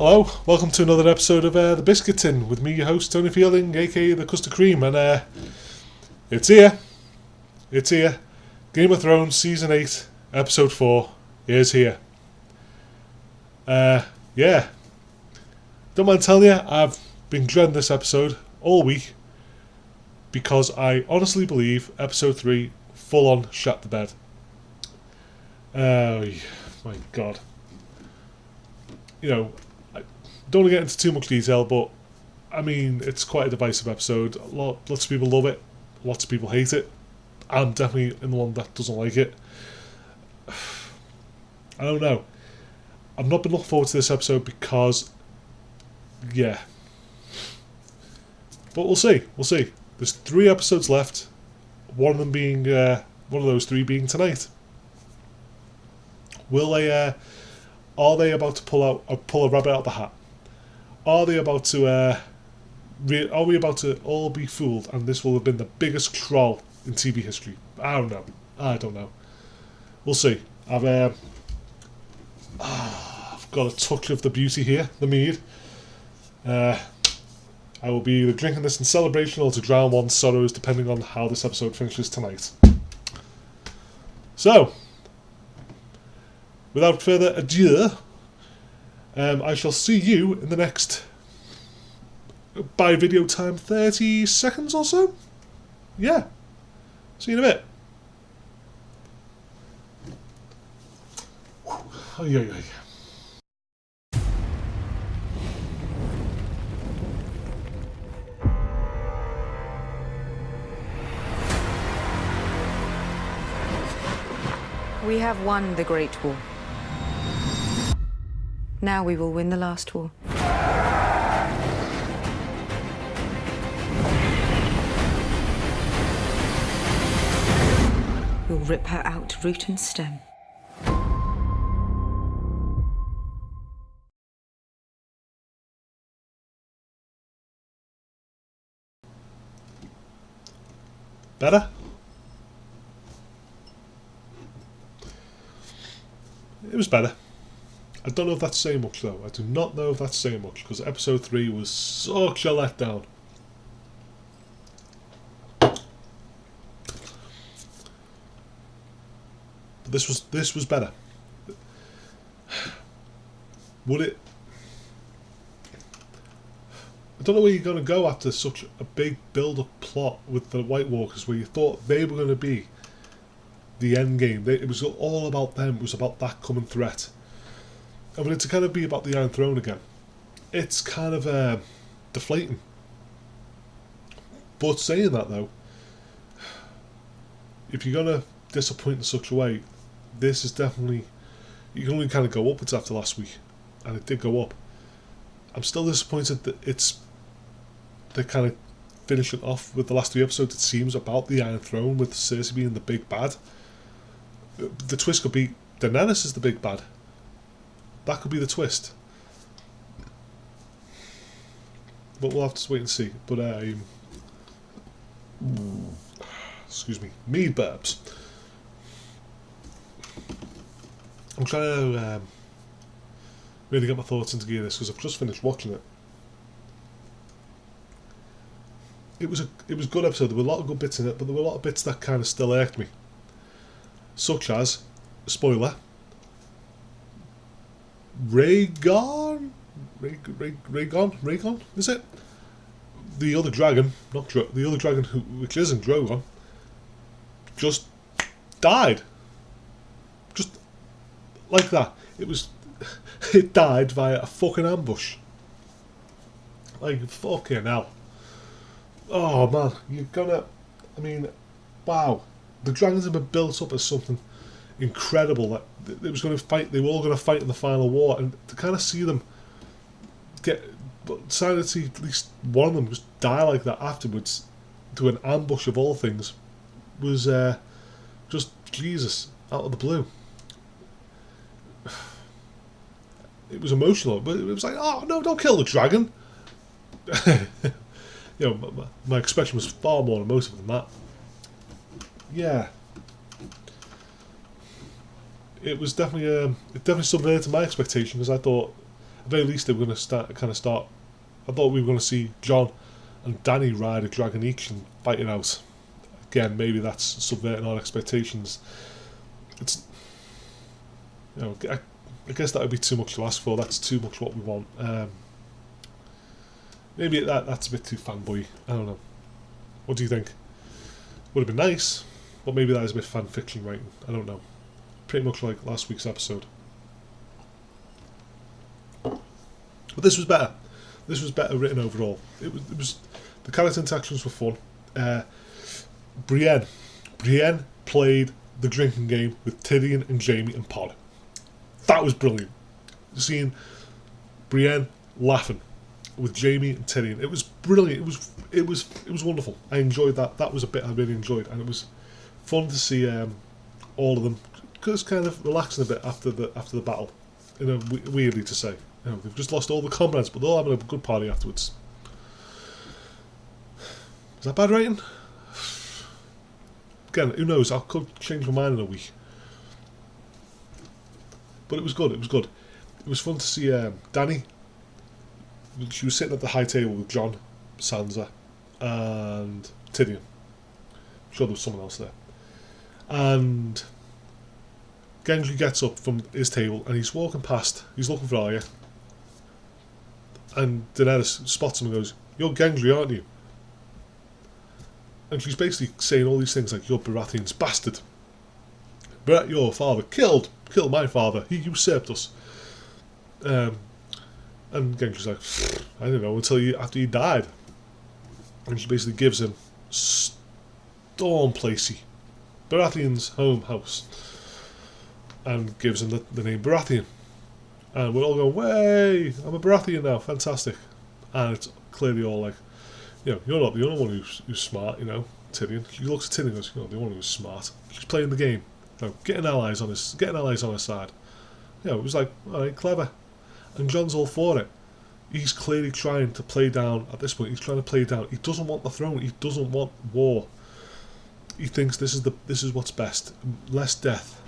Hello, welcome to another episode of The Biscuit Tin with me, your host, Tony Fielding, aka the Custard Cream, and it's here. It's here. Game of Thrones Season 8, Episode 4 is here. Yeah. Don't mind telling you, I've been dreading this episode all week because I honestly believe Episode 3 full on shat the bed. Oh, my God. You know, I don't want to get into too much detail, but I mean, it's quite a divisive episode. Lots of people love it, lots of people hate it. I'm definitely in the one that doesn't like it. I don't know. I've not been looking forward to this episode because, yeah. But we'll see. We'll see. There's 3 episodes left. One of them being, one of those 3 being tonight. Are they about to pull a rabbit out of the hat? Are they about to? Are we about to all be fooled? And this will have been the biggest troll in TV history. I don't know. We'll see. I've got a touch of the beauty here, the mead. I will be either drinking this in celebration or to drown one's sorrows, depending on how this episode finishes tonight. So, without further ado, I shall see you in the next, by video time, 30 seconds or so? Yeah. See you in a bit. We have won the Great War. Now we will win the last war. We'll rip her out root and stem. Better? It was better. I don't know if that's saying much though. I do not know if that's saying much because episode 3 was such a letdown. But this was better. Would it? I don't know where you're going to go after such a big build-up plot with the White Walkers, where you thought they were going to be the end game. It was all about them. It was about that common threat. And when it's kind of be about the Iron Throne again, it's kind of deflating. But saying that though, if you're going to disappoint in such a way, this is definitely, you can only kind of go upwards after last week, and it did go up. I'm still disappointed that they're kind of finishing off with the last 3 episodes, it seems, about the Iron Throne, with Cersei being the big bad. The twist could be Daenerys is the big bad. That could be the twist. But we'll have to wait and see. But, excuse me, mead burps. I'm trying to really get my thoughts into gear this because I've just finished watching it. It was a good episode. There were a lot of good bits in it, but there were a lot of bits that kind of still irked me. Such as, spoiler, Rhaegon, is it? The other dragon, the other dragon which isn't Drogon, just died. Just like that. It died via a fucking ambush. Like, fucking hell. Oh man, wow. The dragons have been built up as something incredible. That they was going to fight. They were all going to fight in the final war, and to kind of see them decided to see at least one of them just die like that afterwards, to an ambush of all things, was just Jesus out of the blue. It was emotional, but it was like, oh no, don't kill the dragon. My expression was far more emotive than that. Yeah. it was definitely it definitely subverted my expectation, because I thought the very least, they were going to start. I thought we were going to see Jon and Dany ride a dragon each and fight it out. Again, maybe that's subverting our expectations. It's, I guess that would be too much to ask for. That's too much what we want. Maybe that's a bit too fanboy. I don't know. What do you think? Would have been nice, but maybe that is a bit fan fiction writing. I don't know. Pretty much like last week's episode. But this was better. This was better written overall. It was the character interactions were fun. Brienne played the drinking game with Tyrion and Jaime and Pod. That was brilliant. Seeing Brienne laughing with Jaime and Tyrion, it was brilliant. It was wonderful. I enjoyed that. That was a bit I really enjoyed, and it was fun to see all of them just kind of relaxing a bit after the battle. Weirdly to say, they've just lost all the comrades, but they're all having a good party afterwards. Is that bad writing? Again, who knows? I could change my mind in a week. But it was good. It was fun to see Dany. She was sitting at the high table with Jon, Sansa, and Tyrion. I'm sure there was someone else there. And Gendry gets up from his table and he's walking past. He's looking for Arya. And Daenerys spots him and goes, "You're Gendry, aren't you?" And she's basically saying all these things like, "You're Baratheon's bastard. Your father killed my father. He usurped us." And Gendry's like, "I don't know after he died." And she basically gives him Storm Placey, Baratheon's home house, and gives him the name Baratheon. And we're all going, "Way! I'm a Baratheon now, fantastic!" And it's clearly all like, you're not the only one who's smart, Tyrion. She looks at Tyrion and goes, "You're not the only one who's smart." She's playing the game, getting allies on her side. It was like, all right, clever. And Jon's all for it. He's clearly trying to play down, at this point, he doesn't want the throne, he doesn't want war. He thinks this is what's best, less death.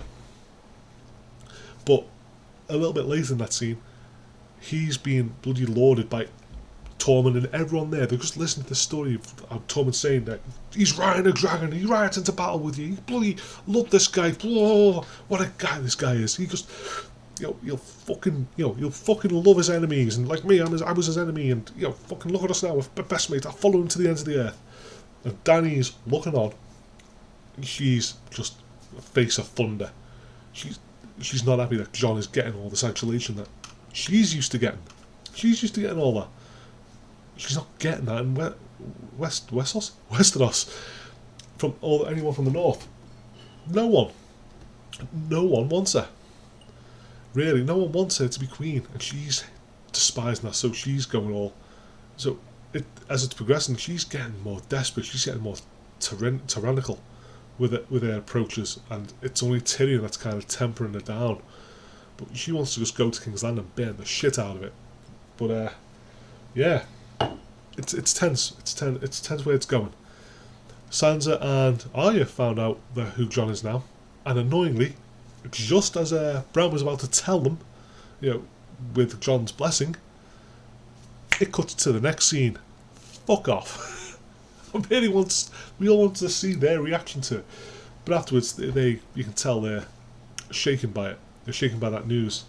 But a little bit later in that scene, he's being bloody lauded by Tormund and everyone there. They're just listening to the story of Tormund saying that he's riding a dragon, he rides into battle with you, he bloody love this guy. Whoa, what a guy this guy is. He just, you'll fucking love his enemies, and like me, I was his enemy, and fucking look at us now, we're best mates. I follow him to the ends of the earth. And Dany's looking on. She's just a face of thunder. She's not happy that Jon is getting all this adulation that she's used to getting. She's used to getting all that. She's not getting that in Westeros from anyone from the north. No one wants her. Really, no one wants her to be queen, and she's despising that. So she's going all. So as it's progressing, she's getting more desperate. She's getting more tyrannical with her approaches, and it's only Tyrion that's kind of tempering her down. But she wants to just go to King's Landing and burn the shit out of it. But yeah. It's tense. It's tense where it's going. Sansa and Arya found out who Jon is now, and annoyingly, just as Bran was about to tell them, with Jon's blessing, it cuts to the next scene. Fuck off. We all want to see their reaction to it, but afterwards you can tell they're shaken by it. They're shaken by that news,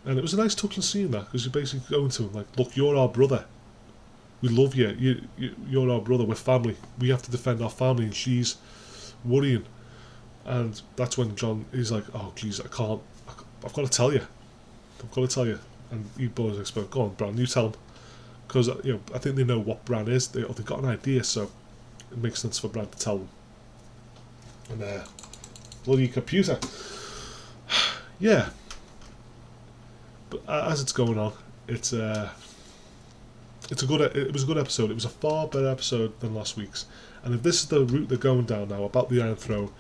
and it was a nice touching scene that, because you're basically going to him like, "Look, you're our brother. We love you. You're our brother. We're family. We have to defend our family." And she's worrying. And that's when Jon is like, "Oh, geez, I can't. I've got to tell you. And you boys expect, "Go on, Bran, you tell him." Because, I think they know what Bran is. They've got an idea, so it makes sense for Bran to tell them. And, bloody computer. Yeah. But as it's going on, it was a good episode. It was a far better episode than last week's. And if this is the route they're going down now about the Iron Throne,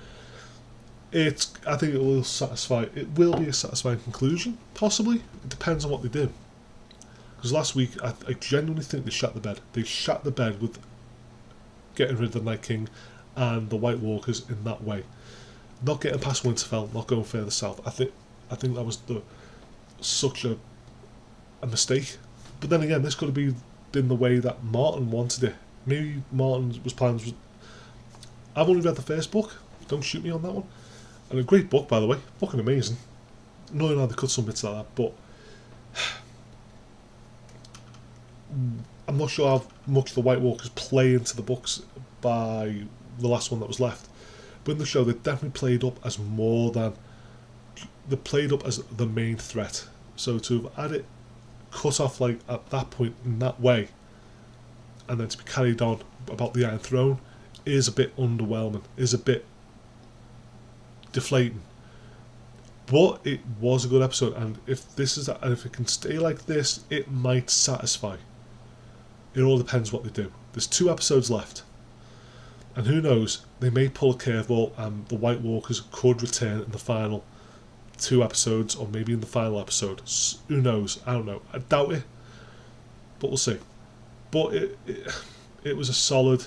I think it will satisfy. It will be a satisfying conclusion, possibly. It depends on what they do. Because last week, I genuinely think they shat the bed. They shat the bed with getting rid of the Night King and the White Walkers in that way. Not getting past Winterfell, not going further south. I think that was such a a mistake. But then again, this could have been the way that Martin wanted it. Maybe Martin's plans was... I've only read the first book. Don't shoot me on that one. And a great book, by the way. Fucking amazing. Knowing how they cut some bits like that, but I'm not sure how much the White Walkers play into the books by the last one that was left. But in the show, they definitely played up as more than... They played up as the main threat. So to have had it cut off like at that point in that way, and then to be carried on about the Iron Throne, is a bit underwhelming, is a bit deflating. But it was a good episode, and if it can stay like this, it might satisfy. It all depends what they do. There's 2 episodes left, and who knows, they may pull a curveball and the White Walkers could return in the final 2 episodes, or maybe in the final episode. Who knows? I don't know. I doubt it, but we'll see. But it was a solid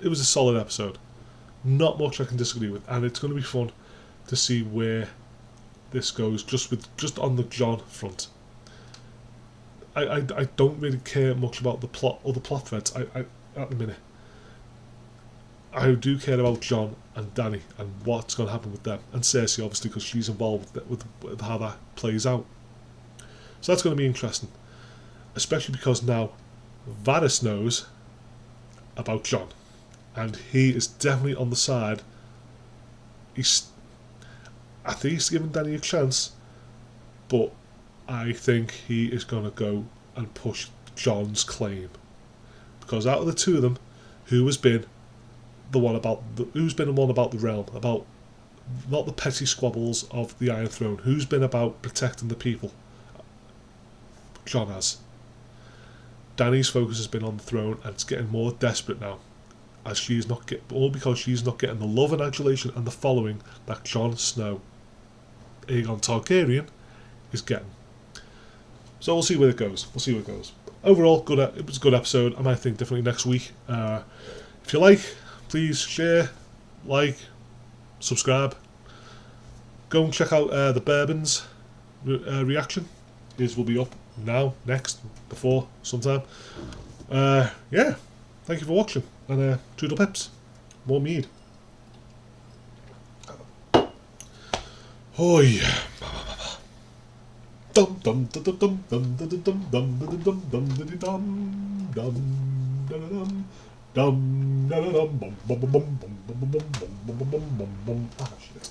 episode. Not much I can disagree with, and it's going to be fun to see where this goes. Just on the John front, I don't really care much about the plot or the plot threads. I at the minute. I do care about John and Danny and what's going to happen with them, and Cersei obviously because she's involved with how that plays out. So that's going to be interesting, especially because now Varys knows about John, and he is definitely on the side. I think he's giving Danny a chance, but I think he is going to go and push John's claim, because out of the 2 of them, who's been the one about the realm, about not the petty squabbles of the Iron Throne, who's been about protecting the people? John has. Danny's focus has been on the throne, and it's getting more desperate now, as she's not all because she's not getting the love and adulation and the following that Jon Snow, Aegon Targaryen, is getting. So we'll see where it goes. Overall, it was a good episode. I might think differently next week. If you like, please share, like, subscribe. Go and check out the Bourbon's reaction. His will be up now, next, before, sometime. Yeah, thank you for watching, and Toodle Pips. More mead. Oh yeah. Dum dum dum dum dum dum dum dum dum dum dum dum dum dum dum dum dum bum bum bum bum bum bum bum bum bum bum bum. Ah shit.